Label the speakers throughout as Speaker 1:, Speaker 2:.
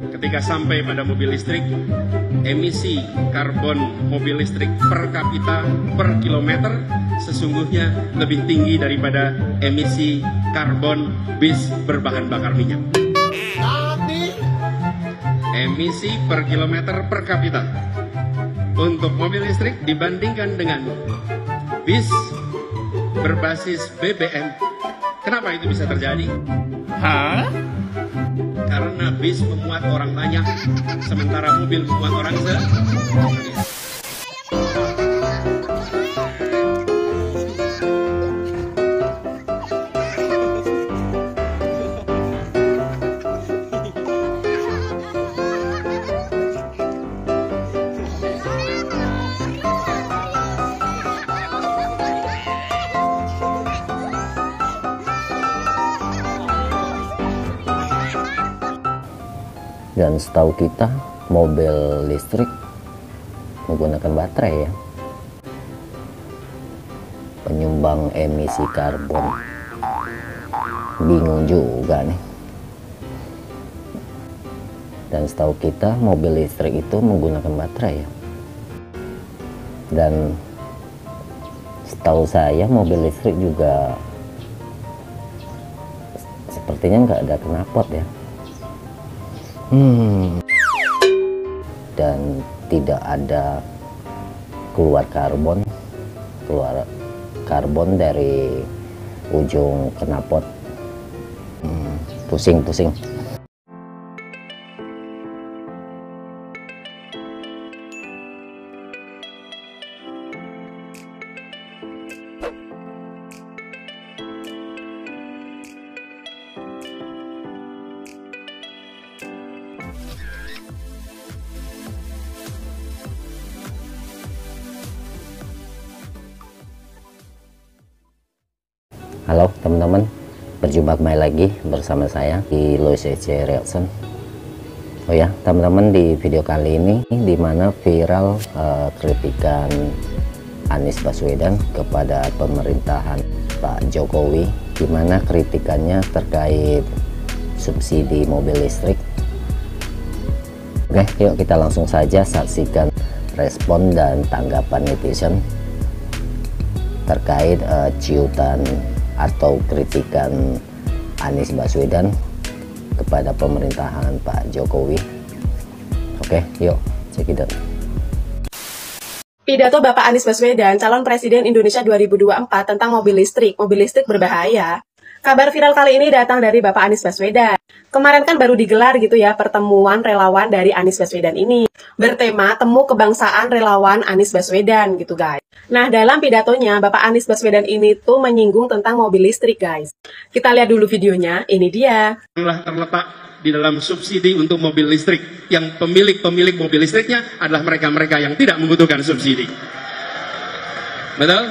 Speaker 1: Ketika sampai pada mobil listrik, emisi karbon mobil listrik per kapita per kilometer sesungguhnya lebih tinggi daripada emisi karbon bis berbahan bakar minyak. Emisi per kilometer per kapita untuk mobil listrik dibandingkan dengan bis berbasis BBM. Kenapa itu bisa terjadi? Karena bis memuat orang banyak, sementara mobil memuat orang sedikit.
Speaker 2: Dan setahu kita mobil listrik menggunakan baterai ya, penyumbang emisi karbon. Bingung juga nih. Dan setahu kita mobil listrik itu menggunakan baterai ya. Dan setahu saya mobil listrik juga sepertinya nggak ada knalpot ya. Dan tidak ada keluar karbon dari ujung knalpot. Pusing. Halo teman-teman, berjumpa kembali lagi bersama saya di Louis C. Reaction. Oh ya teman-teman, di video kali ini dimana viral kritikan Anies Baswedan kepada pemerintahan Pak Jokowi, dimana kritikannya terkait subsidi mobil listrik. Oke, yuk kita langsung saja saksikan respon dan tanggapan netizen terkait ciutan atau kritikan Anies Baswedan kepada pemerintahan Pak Jokowi. Oke, yuk cekidot.
Speaker 3: Pidato Bapak Anies Baswedan, calon Presiden Indonesia 2024 tentang mobil listrik berbahaya. Kabar viral kali ini datang dari Bapak Anies Baswedan. Kemarin kan baru digelar gitu ya pertemuan relawan dari Anies Baswedan ini, bertema Temu Kebangsaan Relawan Anies Baswedan gitu guys. Nah, dalam pidatonya Bapak Anies Baswedan ini tuh menyinggung tentang mobil listrik guys. Kita lihat dulu videonya, ini dia.
Speaker 1: Terletak di dalam subsidi untuk mobil listrik, yang pemilik mobil listriknya adalah mereka-mereka yang tidak membutuhkan subsidi. Betul?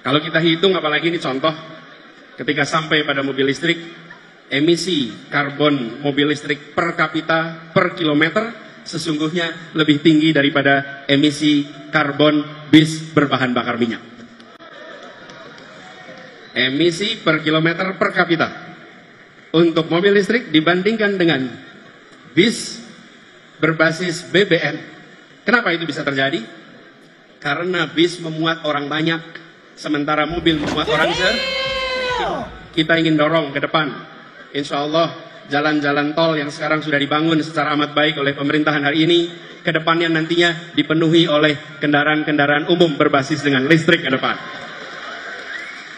Speaker 1: Kalau kita hitung, apalagi ini contoh, ketika sampai pada mobil listrik, emisi karbon mobil listrik per kapita per kilometer sesungguhnya lebih tinggi daripada emisi karbon bis berbahan bakar minyak. Emisi per kilometer per kapita untuk mobil listrik dibandingkan dengan bis berbasis BBM. Kenapa itu bisa terjadi? Karena bis memuat orang banyak, sementara mobil memuat orang sedikit. Kita ingin dorong ke depan, insya Allah jalan-jalan tol yang sekarang sudah dibangun secara amat baik oleh pemerintahan hari ini, ke depannya nantinya dipenuhi oleh kendaraan-kendaraan umum berbasis dengan listrik ke depan.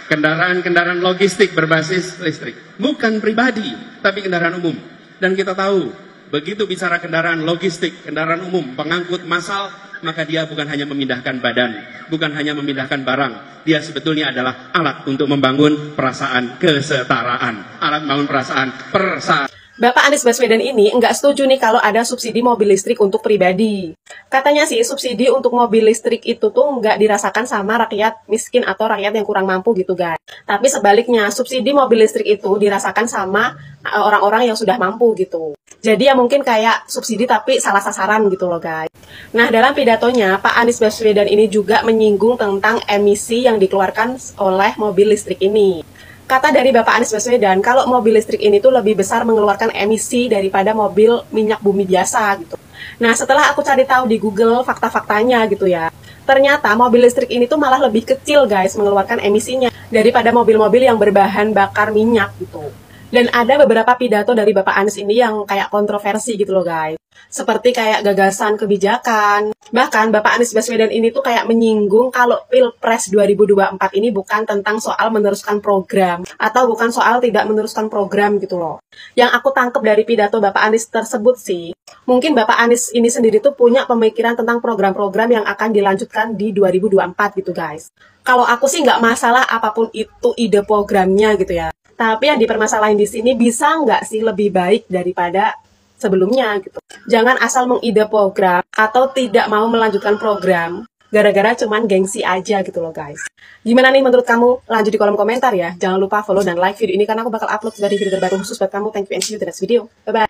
Speaker 1: Kendaraan-kendaraan logistik berbasis listrik, bukan pribadi tapi kendaraan umum. Dan kita tahu, begitu bicara kendaraan logistik, kendaraan umum, pengangkut massal, maka dia bukan hanya memindahkan badan, bukan hanya memindahkan barang, dia sebetulnya adalah alat untuk membangun perasaan kesetaraan, alat membangun perasaan persatuan.
Speaker 3: Bapak Anies Baswedan ini nggak setuju nih kalau ada subsidi mobil listrik untuk pribadi. Katanya sih subsidi untuk mobil listrik itu tuh nggak dirasakan sama rakyat miskin atau rakyat yang kurang mampu gitu guys. Tapi sebaliknya, subsidi mobil listrik itu dirasakan sama orang-orang yang sudah mampu gitu. Jadi ya mungkin kayak subsidi tapi salah sasaran gitu loh guys. Nah, dalam pidatonya Pak Anies Baswedan ini juga menyinggung tentang emisi yang dikeluarkan oleh mobil listrik ini. Kata dari Bapak Anies Baswedan, kalau mobil listrik ini tuh lebih besar mengeluarkan emisi daripada mobil minyak bumi biasa gitu. Nah, setelah aku cari tahu di Google fakta-faktanya gitu ya, ternyata mobil listrik ini tuh malah lebih kecil guys mengeluarkan emisinya daripada mobil-mobil yang berbahan bakar minyak gitu. Dan ada beberapa pidato dari Bapak Anies ini yang kayak kontroversi gitu loh guys. Seperti kayak gagasan kebijakan. Bahkan Bapak Anies Baswedan ini tuh kayak menyinggung kalau Pilpres 2024 ini bukan tentang soal meneruskan program. Atau bukan soal tidak meneruskan program gitu loh. Yang aku tangkap dari pidato Bapak Anies tersebut sih, mungkin Bapak Anies ini sendiri tuh punya pemikiran tentang program-program yang akan dilanjutkan di 2024 gitu guys. Kalau aku sih nggak masalah apapun itu ide programnya gitu ya. Tapi yang dipermasalahin di sini bisa nggak sih lebih baik daripada sebelumnya gitu. Jangan asal mengide program atau tidak mau melanjutkan program gara-gara cuman gengsi aja gitu loh guys. Gimana nih menurut kamu? Lanjut di kolom komentar ya. Jangan lupa follow dan like video ini karena aku bakal upload dari video terbaru khusus buat kamu. Thank you and see you in the next video. Bye-bye.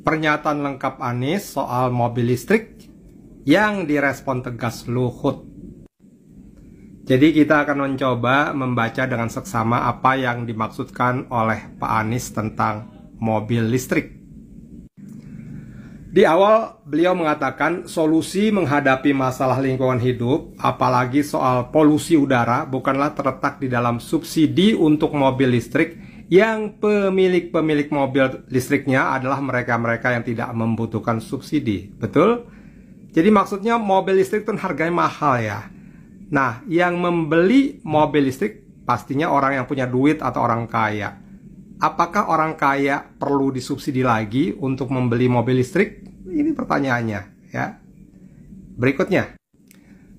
Speaker 4: Pernyataan lengkap Anies soal mobil listrik yang direspon tegas Luhut. Jadi kita akan mencoba membaca dengan seksama apa yang dimaksudkan oleh Pak Anies tentang mobil listrik. Di awal beliau mengatakan solusi menghadapi masalah lingkungan hidup, apalagi soal polusi udara, bukanlah terletak di dalam subsidi untuk mobil listrik yang pemilik-pemilik mobil listriknya adalah mereka-mereka yang tidak membutuhkan subsidi. Betul? Jadi maksudnya mobil listrik itu harganya mahal ya. Nah, yang membeli mobil listrik pastinya orang yang punya duit atau orang kaya. Apakah orang kaya perlu disubsidi lagi untuk membeli mobil listrik? Ini pertanyaannya ya. Berikutnya,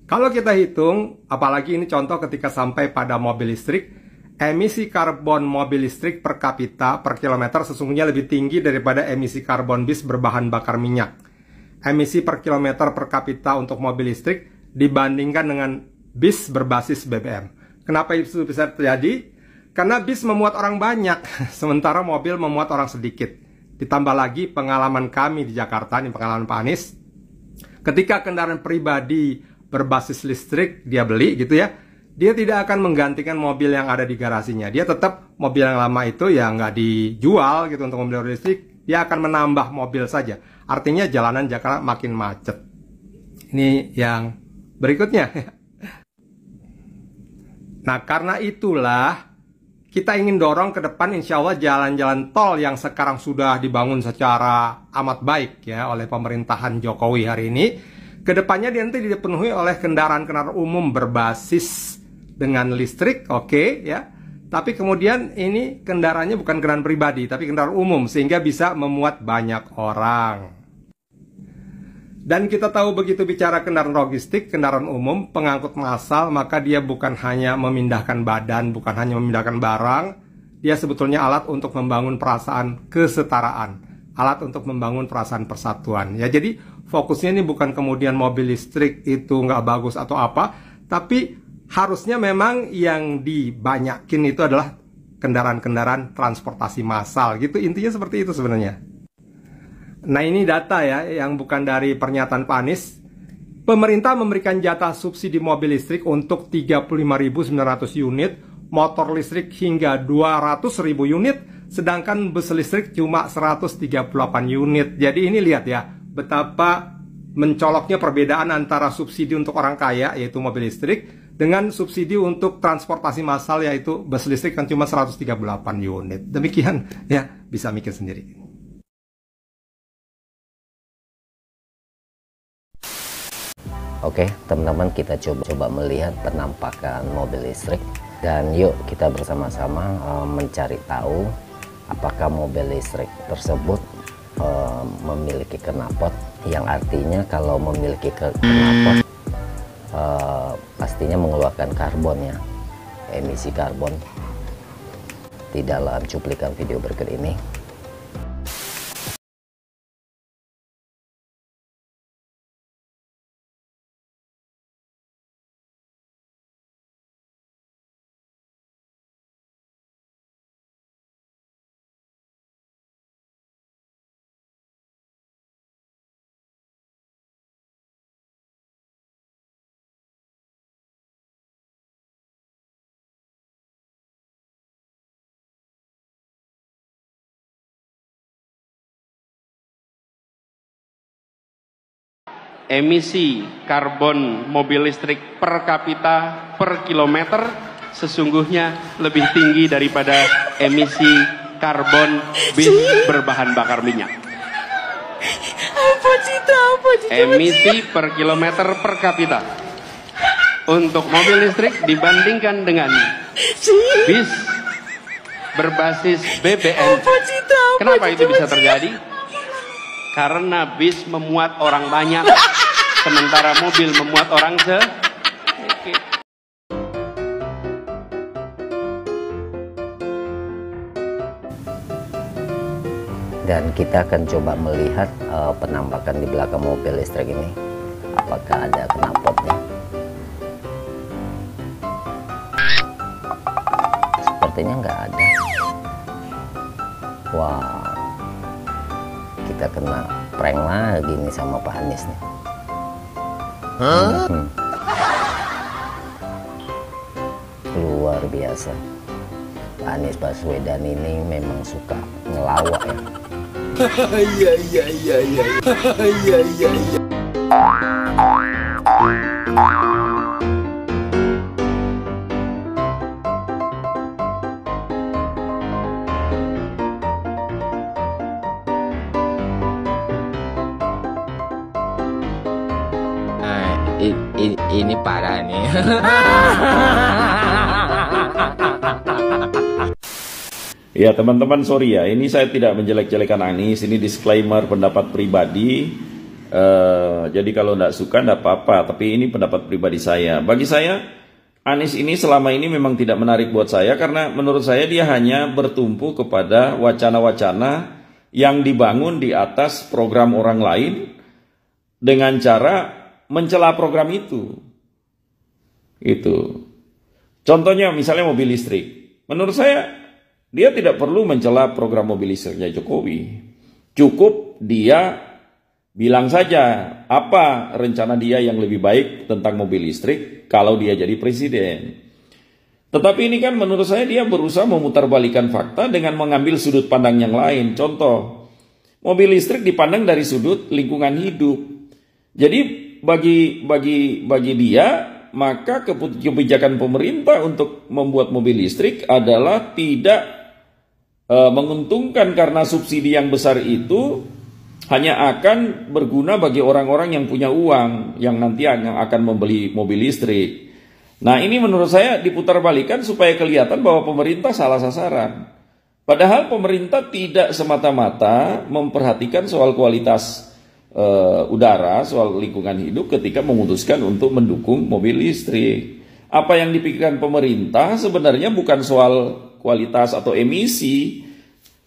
Speaker 4: kalau kita hitung, apalagi ini contoh ketika sampai pada mobil listrik, emisi karbon mobil listrik per kapita per kilometer sesungguhnya lebih tinggi daripada emisi karbon bis berbahan bakar minyak. Emisi per kilometer per kapita untuk mobil listrik dibandingkan dengan bis berbasis BBM. Kenapa itu bisa terjadi? Karena bis memuat orang banyak, sementara mobil memuat orang sedikit. Ditambah lagi pengalaman kami di Jakarta, ini pengalaman Pak Anies. Ketika kendaraan pribadi berbasis listrik dia beli gitu ya, dia tidak akan menggantikan mobil yang ada di garasinya. Dia tetap mobil yang lama itu ya nggak dijual gitu untuk mobil listrik. Dia akan menambah mobil saja. Artinya jalanan Jakarta makin macet. Ini yang berikutnya. Nah, karena itulah kita ingin dorong ke depan insya Allah jalan-jalan tol yang sekarang sudah dibangun secara amat baik ya oleh pemerintahan Jokowi hari ini. Kedepannya nanti dipenuhi oleh kendaraan-kendaraan umum berbasis dengan listrik, oke ya. Tapi kemudian ini kendaraannya bukan kendaraan pribadi, tapi kendaraan umum sehingga bisa memuat banyak orang. Dan kita tahu begitu bicara kendaraan logistik, kendaraan umum, pengangkut massal, maka dia bukan hanya memindahkan badan, bukan hanya memindahkan barang, dia sebetulnya alat untuk membangun perasaan kesetaraan, alat untuk membangun perasaan persatuan. Ya, jadi fokusnya ini bukan kemudian mobil listrik itu nggak bagus atau apa, tapi harusnya memang yang dibanyakin itu adalah kendaraan-kendaraan transportasi massal, gitu. Intinya seperti itu sebenarnya. Nah, ini data ya, yang bukan dari pernyataan Pak Anies. Pemerintah memberikan jatah subsidi mobil listrik untuk 35.900 unit, motor listrik hingga 200.000 unit, sedangkan bus listrik cuma 138 unit. Jadi ini lihat ya, betapa mencoloknya perbedaan antara subsidi untuk orang kaya, yaitu mobil listrik, dengan subsidi untuk transportasi massal, yaitu bus listrik kan cuma 138 unit. Demikian ya, bisa mikir sendiri.
Speaker 2: Oke teman-teman, kita coba melihat penampakan mobil listrik dan yuk kita bersama-sama mencari tahu apakah mobil listrik tersebut memiliki knalpot, yang artinya kalau memiliki knalpot pastinya mengeluarkan karbon ya, emisi karbon. Di dalam cuplikan video berikut ini
Speaker 1: emisi karbon mobil listrik per kapita per kilometer sesungguhnya lebih tinggi daripada emisi karbon bis berbahan bakar minyak. Emisi per kilometer per kapita untuk mobil listrik dibandingkan dengan bis berbasis BBM. Kenapa itu bisa terjadi? Karena bis memuat orang banyak, sementara mobil memuat orang sedikit.
Speaker 2: Dan kita akan coba melihat penampakan di belakang mobil listrik ini, apakah ada knalpotnya. Sepertinya nggak ada. Wah, kita kena prank lagi nih sama Pak Anies nih. Luar biasa, Pak Anies Baswedan ini memang suka ngelawak ya.
Speaker 5: Ini parah nih.
Speaker 6: Ya teman-teman, sorry ya, ini saya tidak menjelek-jelekan Anies, ini disclaimer pendapat pribadi. Jadi kalau tidak suka tidak apa-apa, tapi ini pendapat pribadi saya. Bagi saya, Anies ini selama ini memang tidak menarik buat saya, karena menurut saya dia hanya bertumpu kepada wacana-wacana yang dibangun di atas program orang lain dengan cara mencela program itu. Itu. Contohnya misalnya mobil listrik. Menurut saya dia tidak perlu mencela program mobil listriknya Jokowi. Cukup dia bilang saja apa rencana dia yang lebih baik tentang mobil listrik kalau dia jadi presiden. Tetapi ini kan menurut saya dia berusaha memutarbalikan fakta dengan mengambil sudut pandang yang lain. Contoh, mobil listrik dipandang dari sudut lingkungan hidup. Jadi bagi dia, maka kebijakan pemerintah untuk membuat mobil listrik adalah tidak menguntungkan, karena subsidi yang besar itu hanya akan berguna bagi orang-orang yang punya uang, yang nanti akan membeli mobil listrik. Nah, ini menurut saya diputarbalikan supaya kelihatan bahwa pemerintah salah sasaran. Padahal pemerintah tidak semata-mata memperhatikan soal kualitas udara, soal lingkungan hidup ketika memutuskan untuk mendukung mobil listrik. Apa yang dipikirkan pemerintah sebenarnya bukan soal kualitas atau emisi,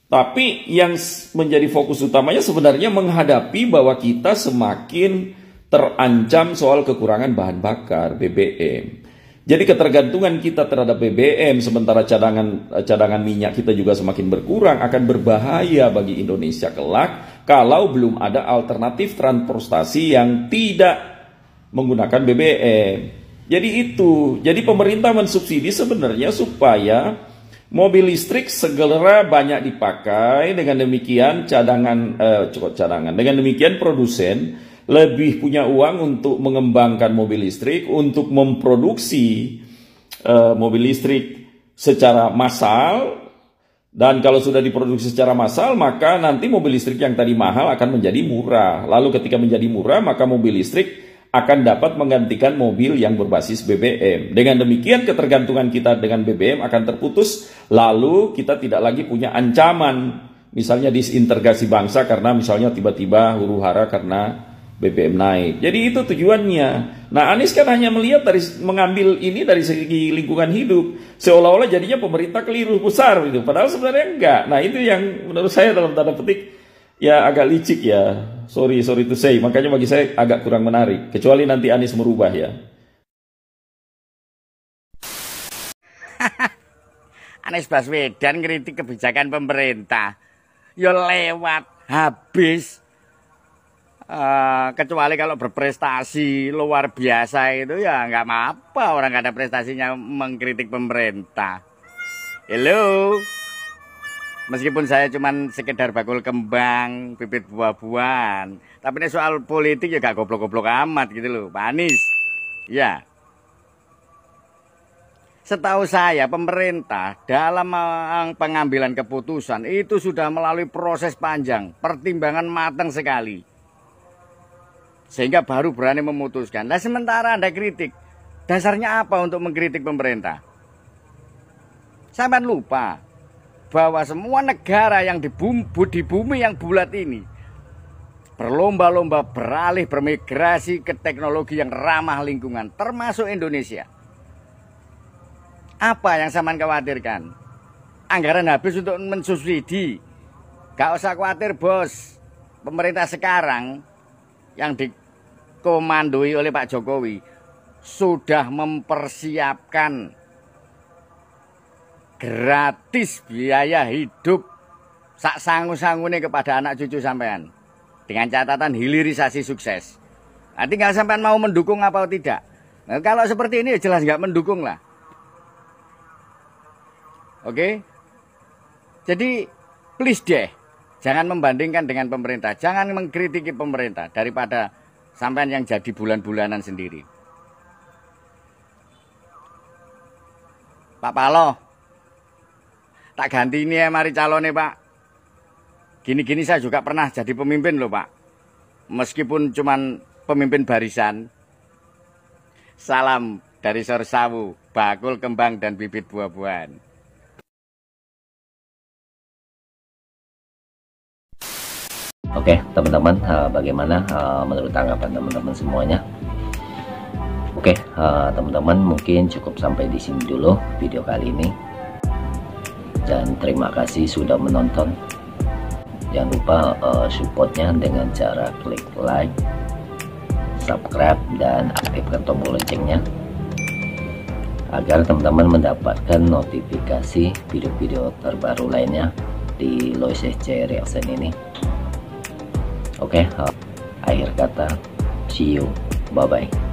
Speaker 6: tapi yang menjadi fokus utamanya sebenarnya menghadapi bahwa kita semakin terancam soal kekurangan bahan bakar BBM. Jadi ketergantungan kita terhadap BBM sementara cadangan minyak kita juga semakin berkurang akan berbahaya bagi Indonesia kelak kalau belum ada alternatif transportasi yang tidak menggunakan BBM. Jadi itu, jadi pemerintah mensubsidi sebenarnya supaya mobil listrik segera banyak dipakai, dengan demikian dengan demikian produsen lebih punya uang untuk mengembangkan mobil listrik, untuk memproduksi mobil listrik secara massal. Dan kalau sudah diproduksi secara massal, maka nanti mobil listrik yang tadi mahal akan menjadi murah. Lalu ketika menjadi murah, maka mobil listrik akan dapat menggantikan mobil yang berbasis BBM. Dengan demikian ketergantungan kita dengan BBM akan terputus. Lalu kita tidak lagi punya ancaman, misalnya disintegrasi bangsa karena misalnya tiba-tiba huru-hara karena BBM naik. Jadi itu tujuannya. Nah, Anies kan hanya melihat mengambil ini dari segi lingkungan hidup, seolah-olah jadinya pemerintah keliru besar gitu. Padahal sebenarnya enggak. Nah, itu yang menurut saya dalam tanda petik ya agak licik ya. Sorry to say. Makanya bagi saya agak kurang menarik. Kecuali nanti Anies merubah ya.
Speaker 5: Anies Baswedan kritik kebijakan pemerintah. Ya lewat habis. Kecuali kalau berprestasi luar biasa itu ya nggak apa-apa, orang nggak ada prestasinya mengkritik pemerintah. Hello. Meskipun saya cuman sekedar bakul kembang, bibit buah-buahan, tapi ini soal politik ya gak goblok-goblok amat gitu loh, Pak Anies. Ya. Setahu saya pemerintah dalam pengambilan keputusan itu sudah melalui proses panjang, pertimbangan matang sekali. Sehingga baru berani memutuskan. Nah sementara Anda kritik, dasarnya apa untuk mengkritik pemerintah? Sampai lupa bahwa semua negara yang di bumi yang bulat ini berlomba-lomba beralih bermigrasi ke teknologi yang ramah lingkungan, termasuk Indonesia. Apa yang sampean khawatirkan? Anggaran habis untuk mensubsidi. Gak usah khawatir bos. Pemerintah sekarang yang dikomandoi oleh Pak Jokowi sudah mempersiapkan gratis biaya hidup sak sangu-sangune kepada anak cucu sampean. Dengan catatan hilirisasi sukses. Nah, tinggal sampean mau mendukung apa tidak. Nah, kalau seperti ini jelas nggak mendukung lah. Oke, jadi please deh, jangan membandingkan dengan pemerintah, jangan mengkritiki pemerintah daripada sampean yang jadi bulan-bulanan sendiri. Pak Paloh, tak ganti ini ya mari calonnya Pak. Gini-gini saya juga pernah jadi pemimpin loh Pak, meskipun cuman pemimpin barisan. Salam dari Sorsawu, bakul kembang dan bibit buah-buahan.
Speaker 2: Oke teman-teman, bagaimana menurut tanggapan teman-teman semuanya? Oke teman-teman, mungkin cukup sampai di sini dulu video kali ini, dan terima kasih sudah menonton. Jangan lupa supportnya dengan cara klik like, subscribe, dan aktifkan tombol loncengnya agar teman-teman mendapatkan notifikasi video-video terbaru lainnya di Lois SC Reaction ini. Oke, akhir kata, see you, bye-bye.